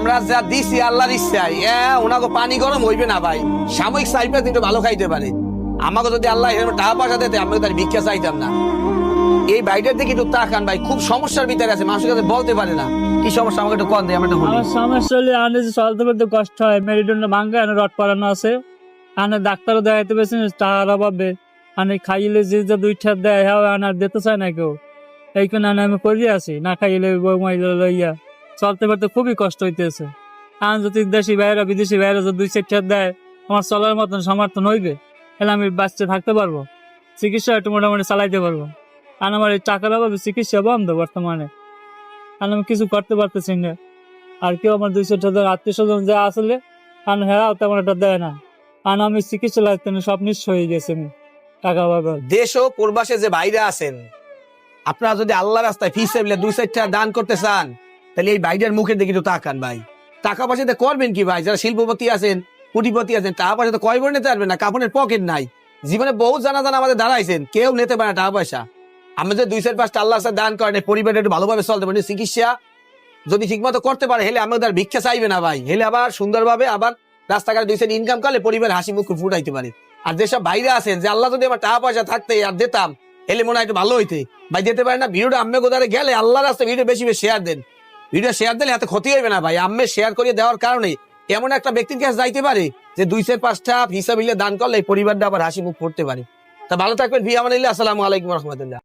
আমরা যা দিছি আল্লাহর ইচ্ছায় ওনাকে পানি গরম হইবে না ভাই, সাময়িক চাইবে একটু ভালো খাইতে পারে। আমাকে যদি আল্লাহ এরকম টাকা পয়সা দিতে আমি তার ভিক্ষা চাইতাম না। এই বাইরের দিকে একটু তাকান ভাই, খুব সমস্যার ভিতরে আছে, মানুষের কাছে বলতে পারে না। কি সমস্যা আমাকে একটু কন দেয়, আমি একটু বলি। আমার সমস্যা হলে আনে যে চলতে বলতে কষ্ট হয়, মেরুদণ্ড ভাঙ্গা, আনে রড পরানো আছে, আনে ডাক্তারও দেখাইতে পেরেছেন টাকার অভাবে, আনে খাইলে যে যে দুইটা দেয় হ্যাঁ আনার দিতে চায় না কেউ, এইখানে আনে আমি করিয়ে আছি না খাইলে মহিলা লইয়া চলতে পারতে খুবই কষ্ট হইতেছে। আন যদি দেশি বাইরে বিদেশি বাইরে যদি দুই চারটা দেয় আমার চলার মতন সমর্থন হইবে, তাহলে আমি বাঁচতে থাকতে পারবো, চিকিৎসা একটু মোটামুটি চালাইতে পারবো। আর আমার এই টাকার অভাবে চিকিৎসা বন্ধ বর্তমানে, আর আমি কিছু করতে পারতেছি না। আর কেউ আমার 200 আত্মীয় স্বজন যা আসলে আর হ্যাঁ তেমন একটা দেয় না, আর আমি চিকিৎসা লাগতে না, সব নিঃস্ব হয়ে গেছে আমি টাকা পাবো। দেশ ও প্রবাসে যে বাইরে আছেন, আপনারা যদি আল্লাহ রাস্তায় ফিসেবিল্লাহ 2-4 টাকা দান করতে চান, তাহলে এই বাইরের মুখের দিকে একটু তাকান ভাই। টাকা পয়সাতে করবেন কি ভাই? যারা শিল্পপতি আছেন, কোটিপতি আছেন, টাকা পয়সা তো কয় বড় নিতে পারবেন না, কাপড়ের পকেট নাই। জীবনে বহু জানা আমাদের দাঁড়াইছেন, কেউ নিতে পারে না টাকা পয়সা। আমরা যে 2-4-5 আল্লাহ রাস্তায় দান করেন, পরিবারটা একটু ভালোভাবে চলতে পারেন, চিকিৎসা যদি ঠিক মতো করতে পারে, হেলে আমাদের ভিক্ষা চাইবে না ভাই। হেলে আবার সুন্দরভাবে আবার রাস্তাঘাটে 2 সেন্ট ইনকাম করলে পরিবার হাসি মুখ ফুটাইতে পারে। আর যেসব বাইরে আছেন যে আল্লাহ যদি আমার টাকা পয়সা থাকতে আর দিতাম, হেলে মনে হয় একটু ভালো হইতে ভাই, দিতে পারে না। ভিডিওটা আম্মে কোথায় গেলে আল্লাহ রাস্তায় ভিডিও বেশি বেশি শেয়ার দেন, ভিডিও শেয়ার দিলে এত ক্ষতি হইবে না ভাই। আম্মে শেয়ার করে দেওয়ার কারণে এমন একটা ব্যক্তির কাছে যাইতে পারে যে 2-4-5 হিসাব দান করলে পরিবারটা আবার হাসি মুখ ফুটতে পারে। তা ভালো থাকবেন, আসসালামু আলাইকুম রহমতুল্লাহ।